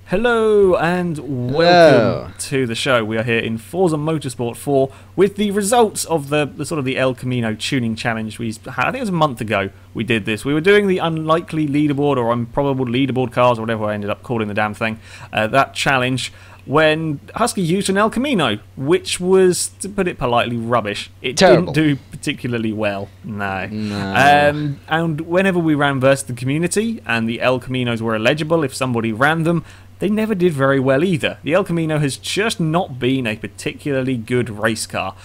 Hello and welcome to the show. We are here in Forza Motorsport 4 with the results of the sort of the El Camino tuning challenge we had. I think it was a month ago we did this. We were doing the unlikely leaderboard or improbable leaderboard cars or whatever I ended up calling the damn thing. That challenge when Husky used an El Camino, which was, to put it politely, rubbish. It Terrible. didn't do particularly well. No. And whenever we ran versus the community and the El Caminos were illegible if somebody ran them, they never did very well either. The El Camino has just not been a particularly good race car.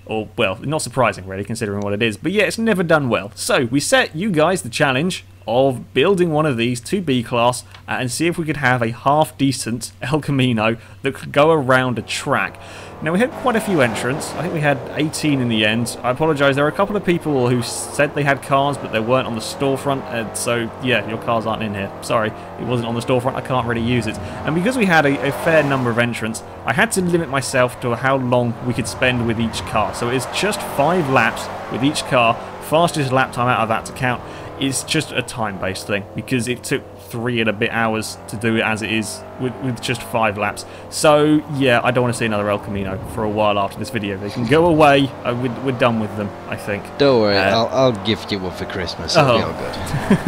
Or, well, not surprising really, considering what it is. But yeah, it's never done well. So, we set you guys the challenge of building one of these to B-Class and see if we could have a half-decent El Camino that could go around a track. Now, we had quite a few entrants. I think we had 18 in the end. I apologise, there were a couple of people who said they had cars, but they weren't on the storefront. So, yeah, your cars aren't in here. Sorry, it wasn't on the storefront. I can't really use it. And because we had a fair number of entrants, I had to limit myself to how long we could spend with each car. So it's just 5 laps with each car. Fastest lap time out of that to count. It's just a time-based thing, because it took 3 and a bit hours to do it as it is with just 5 laps. So, yeah, I don't want to see another El Camino for a while after this video. They can go away. We're done with them, I think. Don't worry, I'll gift you one for Christmas. It'll be all good.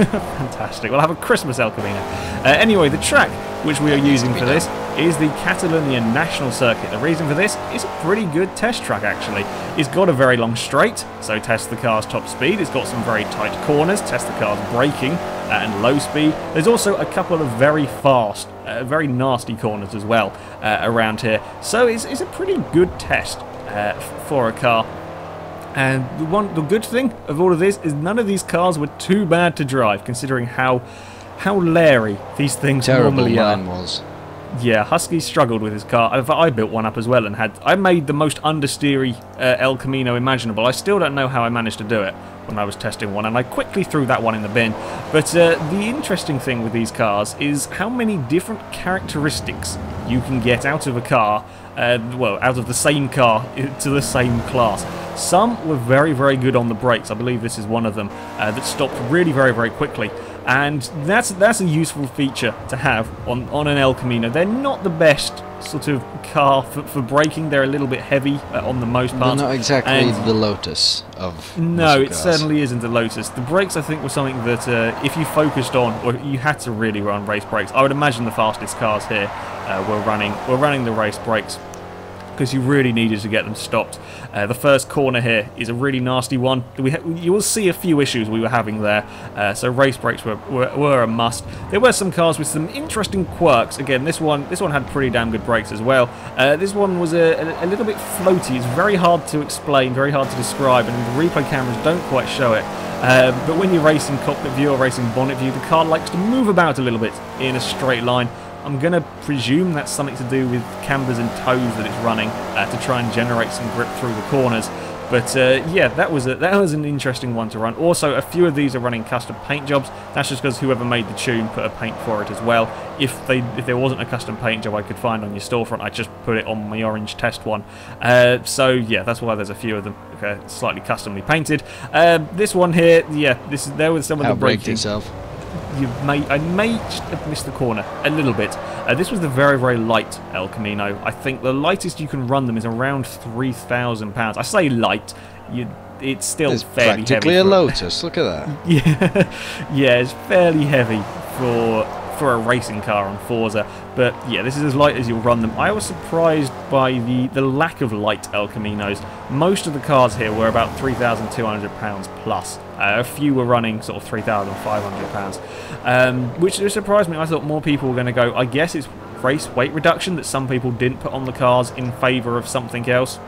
Fantastic. We'll have a Christmas El Camino. Anyway, the track which we are using for this is the Catalonian National Circuit. The reason for this is a pretty good test track, actually. It's got a very long straight, so test the car's top speed. It's got some very tight corners, test the car's braking and low speed. There's also a couple of very fast, very nasty corners as well around here. So it's a pretty good test for a car. And the good thing of all of this is none of these cars were too bad to drive, considering how leery these things normally are. Mine was. Yeah, Husky struggled with his car. I built one up as well and I made the most understeery El Camino imaginable. I still don't know how I managed to do it when I was testing one, and I quickly threw that one in the bin. But the interesting thing with these cars is how many different characteristics you can get out of a car, well, out of the same car to the same class. Some were very, very good on the brakes. I believe this is one of them that stopped really very, very quickly. And that's a useful feature to have on an El Camino. They're not the best sort of car for braking. They're a little bit heavy on the most part. They're not exactly the Lotus of No, it cars. certainly isn't the Lotus. The brakes, I think, were something that if you focused on, or you had to really run race brakes. I would imagine the fastest cars here were running the race brakes, because you really needed to get them stopped. The first corner here is a really nasty one. You will see a few issues we were having there, so race brakes were a must. There were some cars with some interesting quirks. Again, this one had pretty damn good brakes as well. This one was a little bit floaty. It's very hard to explain, very hard to describe, and the replay cameras don't quite show it. But when you're racing cockpit view or racing bonnet view, the car likes to move about a little bit in a straight line. I'm going to presume that's something to do with cambers and toes that it's running to try and generate some grip through the corners. But yeah, that was an interesting one to run. Also, a few of these are running custom paint jobs. That's just because whoever made the tune put a paint for it as well. If there wasn't a custom paint job I could find on your storefront, I just put it on my orange test one. So yeah, that's why there's a few of them slightly customly painted. This one here, yeah, there was some of the braking. Yourself. I may just have missed the corner a little bit. This was the very, very light El Camino. I think the lightest you can run them is around £3,000. I say light, it's still fairly heavy. It's practically a Lotus, look at that. Yeah, it's fairly heavy for a racing car on Forza, but yeah, this is as light as you'll run them. I was surprised by the lack of light El Caminos. Most of the cars here were about £3,200 plus. A few were running sort of £3,500, which surprised me. I thought more people were going to go, I guess it's race weight reduction that some people didn't put on the cars in favour of something else.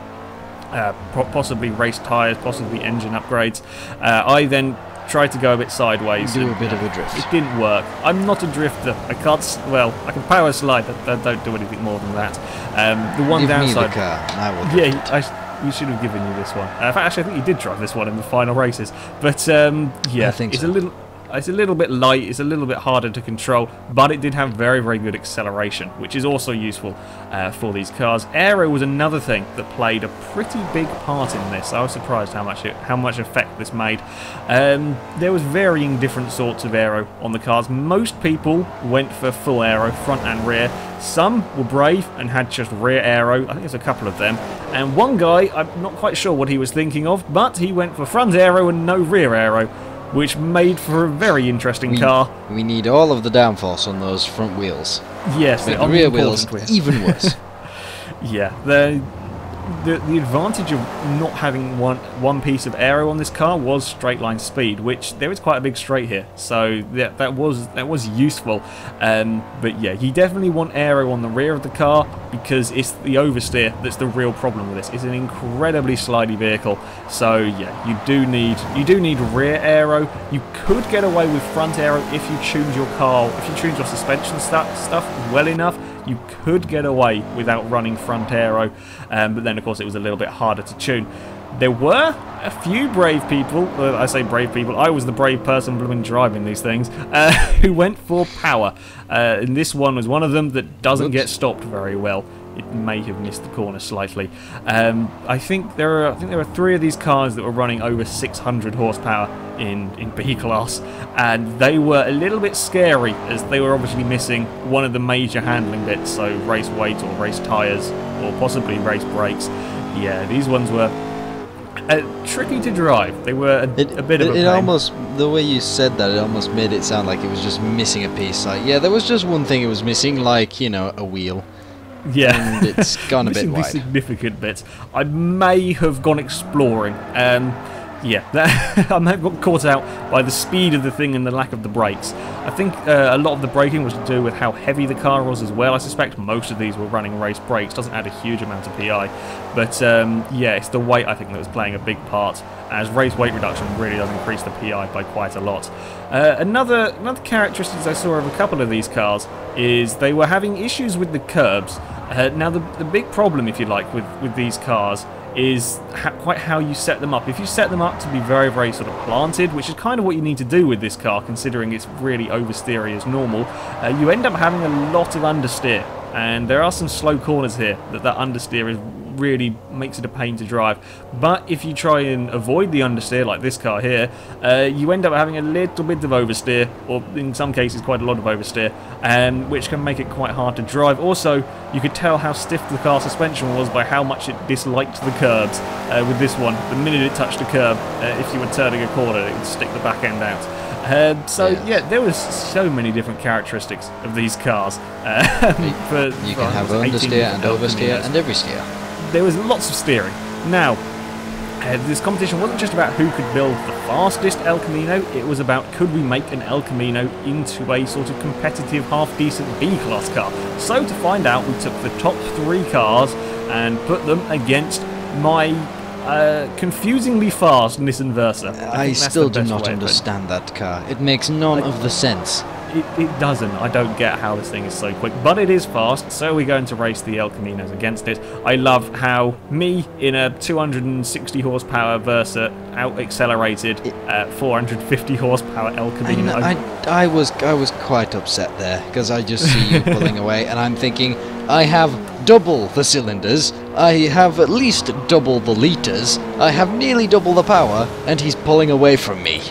Possibly race tyres, possibly engine upgrades. I then tried to go a bit sideways. Do a bit of a drift. It didn't work. I'm not a drifter. I can't. Well, I can power slide. I don't do anything more than that. The one downside. Me the car, and I will we should have given you this one. In fact, actually, I think you did drive this one in the final races. But yeah, I think it's so. a little. it's a little bit light, it's a little bit harder to control, but it did have very, very good acceleration, which is also useful for these cars. Aero was another thing that played a pretty big part in this. I was surprised how much effect this made. There was varying different sorts of aero on the cars. Most people went for full aero, front and rear. Some were brave and had just rear aero. I think there's a couple of them. And one guy, I'm not quite sure what he was thinking of, but he went for front aero and no rear aero, which made for a very interesting car. We need all of the downforce on those front wheels. Yes, to make the rear wheels even worse. Yeah, the advantage of not having one piece of aero on this car was straight line speed, which there is quite a big straight here, so that was useful. But yeah, you definitely want aero on the rear of the car because it's the oversteer that's the real problem with this. It's an incredibly slidey vehicle, so yeah, you do need rear aero. You could get away with front aero if you tuned your car, if you tuned your suspension stuff well enough. You could get away without running front aero, but then of course it was a little bit harder to tune. There were a few brave people, I say brave people, I was the brave person driving these things, who went for power. And this one was one of them that doesn't get stopped very well. It may have missed the corner slightly. I think there are 3 of these cars that were running over 600 horsepower in B class, and they were a little bit scary as they were obviously missing one of the major handling bits, so race weight or race tyres or possibly race brakes. Yeah, these ones were tricky to drive. They were a bit of a pain. Almost, the way you said that, it almost made it sound like it was just missing a piece. Like, yeah, there was just one thing it was missing, like, you know, a wheel. Yeah, and it's gone a bit wide. Significant bits. I may have gone exploring. Yeah, I may have got caught out by the speed of the thing and the lack of the brakes. I think a lot of the braking was to do with how heavy the car was as well. I suspect most of these were running race brakes. Doesn't add a huge amount of PI. But yeah, it's the weight I think that was playing a big part, as race weight reduction really does increase the PI by quite a lot. Another characteristics I saw of a couple of these cars is they were having issues with the curbs. Now the big problem, if you like, with these cars is quite how you set them up. If you set them up to be very, very sort of planted, which is kind of what you need to do with this car, considering it's really oversteery as normal, you end up having a lot of understeer. And there are some slow corners here that understeer really makes it a pain to drive. But if you try and avoid the understeer, like this car here, you end up having a little bit of oversteer, or in some cases quite a lot of oversteer, which can make it quite hard to drive. Also, you could tell how stiff the car suspension was by how much it disliked the curbs. With this one, the minute it touched a curb, if you were turning a corner, it would stick the back end out. So yeah, there was so many different characteristics of these cars. You can have understeer and oversteer and every steer. There was lots of steering. Now, this competition wasn't just about who could build the fastest El Camino, it was about could we make an El Camino into a sort of competitive, half-decent B-class car. So to find out, we took the top 3 cars and put them against my confusingly fast Nissan Versa. I still do not understand that car. It makes none of the sense. It doesn't. I don't get how this thing is so quick, but it is fast, so we're going to race the El Caminos against it. I love how me, in a 260 horsepower Versa, out-accelerated 450 horsepower El Camino. I was quite upset there, because I just see you pulling away, and I'm thinking, I have double the cylinders, I have at least double the litres, I have nearly double the power, and he's pulling away from me.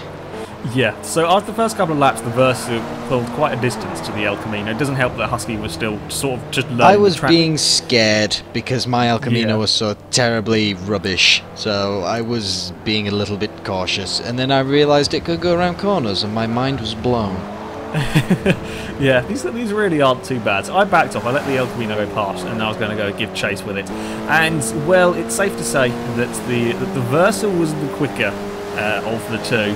Yeah, so after the first couple of laps, the Versa pulled quite a distance to the El Camino. It doesn't help that Husky was still sort of just learning. I was being scared because my El Camino was so terribly rubbish, so I was being a little bit cautious, and then I realised it could go around corners, and my mind was blown. Yeah, these really aren't too bad. So I backed off, I let the El Camino go past, and I was going to go give chase with it. And, well, it's safe to say that the Versa was the quicker of the two.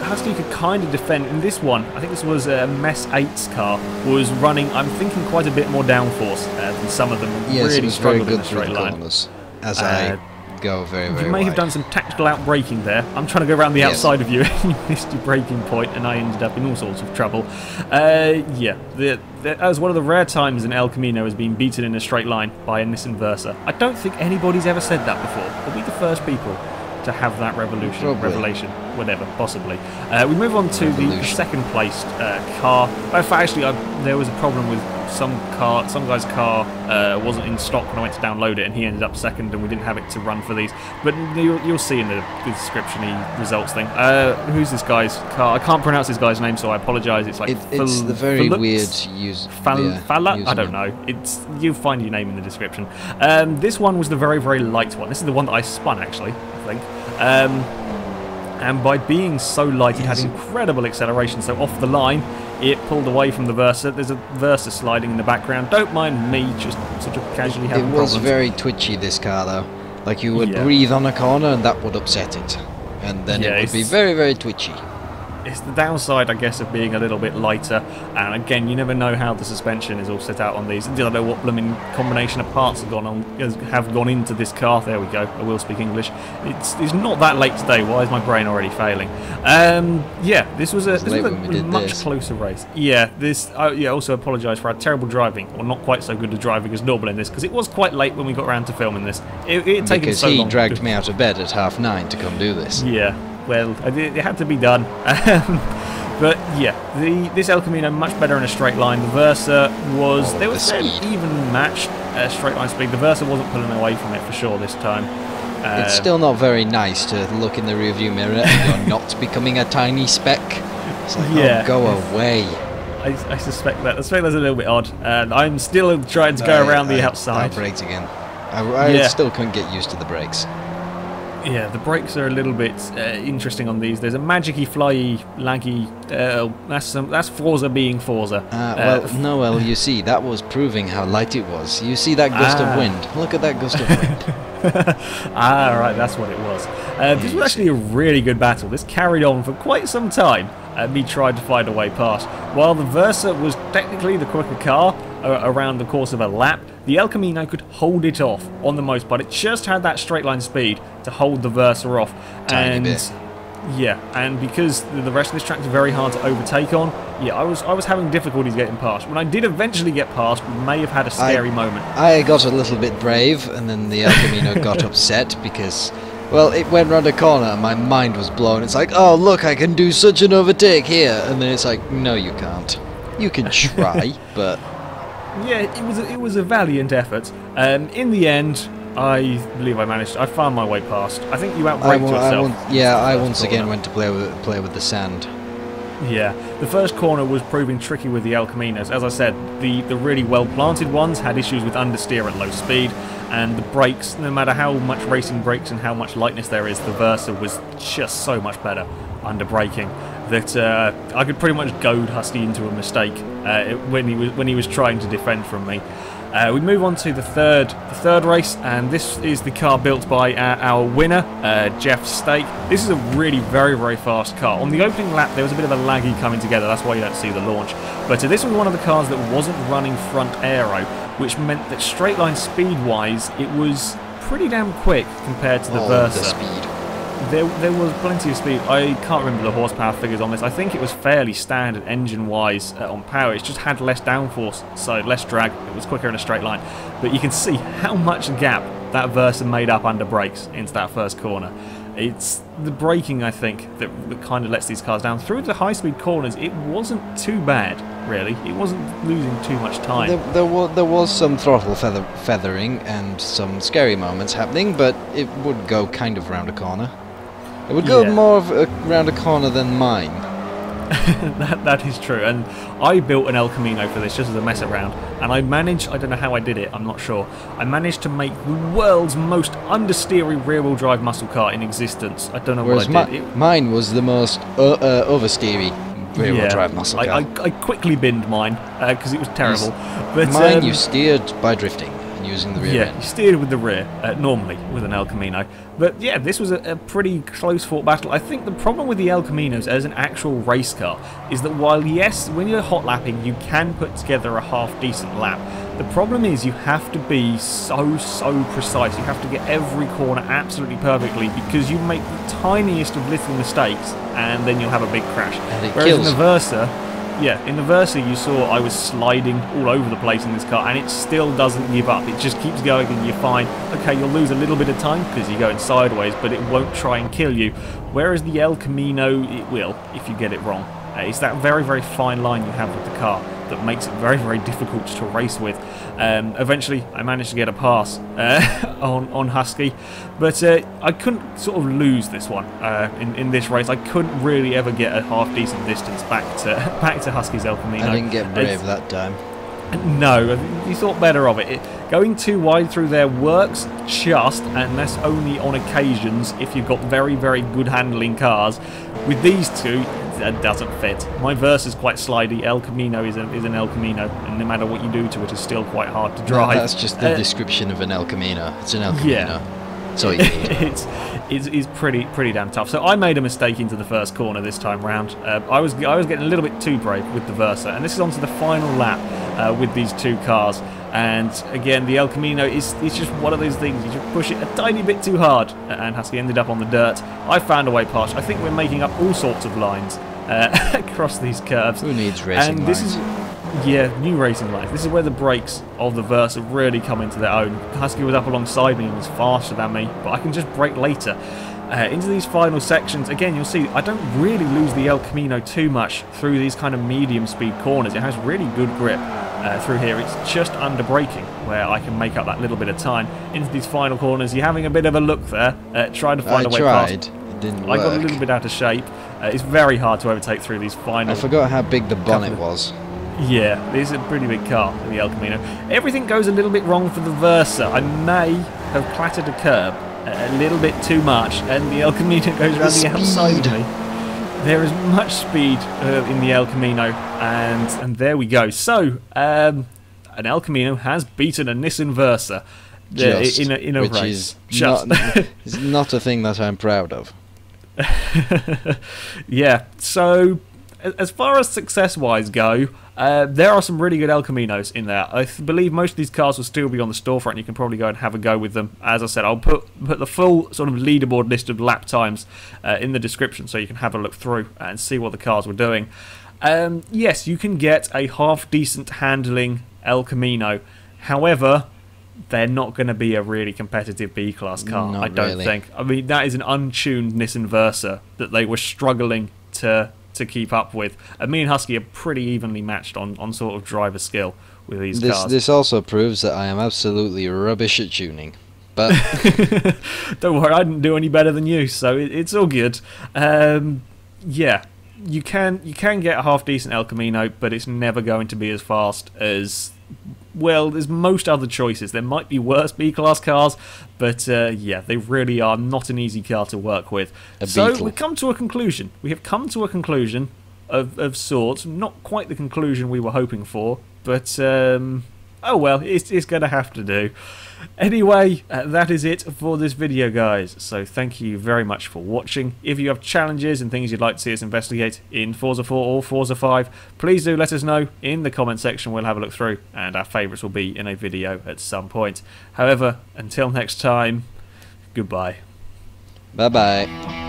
Husky could kind of defend. In this one, I think this was Mess 8's car, was running, I'm thinking, quite a bit more downforce than some of them. Yes, really struggled in the straight line. Corners, as I go very, very You may have done some tactical outbraking there. I'm trying to go around the outside of you, and you missed your braking point, and I ended up in all sorts of trouble. Yeah, that was one of the rare times an El Camino has been beaten in a straight line by a Nissan Versa. I don't think anybody's ever said that before. We'll be the first people. to have that revelation, whatever, possibly. We move on to the second placed car. In fact, actually, there was a problem with some guy's car wasn't in stock when I went to download it, and he ended up second, and we didn't have it to run for these. But you'll see in the description the results thing. Who's this guy's car? I can't pronounce this guy's name, so I apologise. It's like it's the very weird Phaulcks? I don't know. You'll find your name in the description. This one was the very, very light one. This is the one that I spun, actually, I think. And by being so light, it had incredible acceleration. So off the line, it pulled away from the Versa. There's a Versa sliding in the background. Don't mind me, just sort of casually having problems. It was very twitchy, this car, though. Like, you would breathe on a corner and that would upset it. And then it would be very, very twitchy. It's the downside, I guess, of being a little bit lighter. And again, you never know how the suspension is all set out on these. I don't know what blooming combination of parts have gone into this car. There we go. I will speak English. It's not that late today. Why is my brain already failing? Yeah, this was a much closer race. Yeah, also apologise for our terrible driving, or not quite so good at driving as normal in this, because it was quite late when we got around to filming this. It taken so long. Because he dragged me out of bed at 9:30 to come do this. Yeah. Well, it had to be done. But yeah, this El Camino much better in a straight line. The Versa was even matched straight line speed. The Versa wasn't pulling away from it for sure this time. It's still not very nice to look in the rearview mirror and you're not becoming a tiny speck. It's like, oh, go away. I suspect that. I suspect that's a little bit odd, and I'm still trying to go around the outside. I braked again. I still couldn't get used to the brakes. Yeah, the brakes are a little bit interesting on these. There's a magicy, flyy, laggy. That's Forza being Forza. Well, you see, that was proving how light it was. You see that gust of wind? Look at that gust of wind. Right, that's what it was. This was actually a really good battle. This carried on for quite some time. Me tried to find a way past. While the Versa was technically the quicker car around the course of a lap, the El Camino could hold it off on the most part. It just had that straight line speed to hold the Versa off. Tiny bit. Yeah, and because the rest of this track is very hard to overtake on, yeah, I was having difficulties getting past. When I did eventually get past, we may have had a scary moment. I got a little bit brave, and then the El Camino got upset because, well, it went round a corner and my mind was blown. It's like, oh, look, I can do such an overtake here. And then it's like, no, you can't. You can try, but... Yeah, it was a valiant effort. In the end, I believe I managed. I found my way past. I think you outbraked yourself. I once again went to play with the sand. Yeah, the first corner was proving tricky with the El Caminos. As I said, the really well-planted ones had issues with understeer at low speed, and the brakes, no matter how much racing brakes and how much lightness there is, the Versa was just so much better under braking that I could pretty much goad Husky into a mistake when he was trying to defend from me. We move on to the third race, and this is the car built by our winner, Jeff Stake. This is a really very, very fast car. On the opening lap, there was a bit of a laggy coming together. That's why you don't see the launch. But this was one of the cars that wasn't running front aero, which meant that straight line speed-wise, it was pretty damn quick compared to the Versa. The speed. There was plenty of speed. I can't remember the horsepower figures on this. I think it was fairly standard engine-wise on power. It just had less downforce, so less drag. It was quicker in a straight line. But you can see how much gap that Versa made up under brakes into that first corner. It's the braking, I think, that kind of lets these cars down. Through the high-speed corners, it wasn't too bad, really. It wasn't losing too much time. There was some throttle feathering and some scary moments happening, but it would go kind of round a corner. It would go more around a corner than mine. that is true, and I built an El Camino for this just as a mess around, and I managed, I don't know how I did it, I'm not sure, I managed to make the world's most understeery rear-wheel drive muscle car in existence. I don't know what I did. Mine was the most oversteery rear-wheel drive muscle car. I quickly binned mine, because it was terrible. But mine you steered by drifting. Using the rear end. You steered with the rear, normally, with an El Camino. But yeah, this was a pretty close-fought battle. I think the problem with the El Caminos as an actual race car is that while, yes, when you're hot lapping, you can put together a half-decent lap, the problem is you have to be so precise. You have to get every corner absolutely perfectly, because you make the tiniest of little mistakes, and then you'll have a big crash. And it Whereas kills. in the Versa... yeah, in the Versa you saw I was sliding all over the place in this car, and it still doesn't give up. It just keeps going, and you're fine. Okay, you'll lose a little bit of time because you're going sideways, but it won't try and kill you. Whereas the El Camino, it will if you get it wrong. It's that very, very fine line you have with the car that makes it very, very difficult to race with. Eventually, I managed to get a pass on Husky, but I couldn't sort of lose this one in this race. I couldn't really ever get a half decent distance back to Husky's El Camino. I didn't get brave that time. No, you thought better of it. Going too wide through there works just, and that's only on occasions if you've got very, very good handling cars. With these two, that doesn't fit. My Versa is quite slidey. El Camino is an El Camino, and no matter what you do to it, it's still quite hard to drive. That's just the description of an El Camino. It's an El Camino. Yeah. That's all you need. It's pretty damn tough. So I made a mistake into the first corner this time round. I was getting a little bit too brave with the Versa, and this is onto the final lap with these two cars. And again, the El Camino is just one of those things. You just push it a tiny bit too hard, and Husky ended up on the dirt. I found a way past. I think we're making up all sorts of lines across these curves. Who needs racing and this lines? Yeah, new racing lines. This is where the brakes of the Versa really come into their own. Husky was up alongside me and was faster than me, but I can just brake later. Into these final sections, again, you'll see I don't really lose the El Camino too much through these kind of medium speed corners. It has really good grip through here. It's just under braking where I can make up that little bit of time. Into these final corners, you're having a bit of a look there, trying to find a way past. It didn't work. I got a little bit out of shape. It's very hard to overtake through these final... I forgot how big the bonnet was. Yeah, this is a pretty big car, the El Camino. Everything goes a little bit wrong for the Versa. I may have clattered a curb a little bit too much, and the El Camino goes around the outside of me. There is much speed in the El Camino, and there we go. So, an El Camino has beaten a Nissan Versa in a which race. Is just. it's not a thing that I'm proud of. Yeah, so as far as success-wise go, there are some really good El Caminos in there. I believe most of these cars will still be on the storefront. You can probably go and have a go with them. As I said, I'll put the full sort of leaderboard list of lap times in the description so you can have a look through and see what the cars were doing. Yes, you can get a half-decent handling El Camino. However, they're not going to be a really competitive B-class car, I don't think. I mean, that is an untuned Nissan Versa that they were struggling to keep up with. Me and Husky are pretty evenly matched on sort of driver skill with these cars. This also proves that I am absolutely rubbish at tuning. But don't worry, I didn't do any better than you, so it's all good. Yeah, you can get a half decent El Camino, but it's never going to be as fast as, well, there's most other choices. There might be worse B-class cars, but yeah, they really are not an easy car to work with. So we've come to a conclusion. We have come to a conclusion of sorts. Not quite the conclusion we were hoping for, but oh well, it's going to have to do. Anyway, that is it for this video, guys. So thank you very much for watching. If you have challenges and things you'd like to see us investigate in Forza 4 or Forza 5, please do let us know in the comment section. We'll have a look through, and our favourites will be in a video at some point. However, until next time, goodbye. Bye-bye.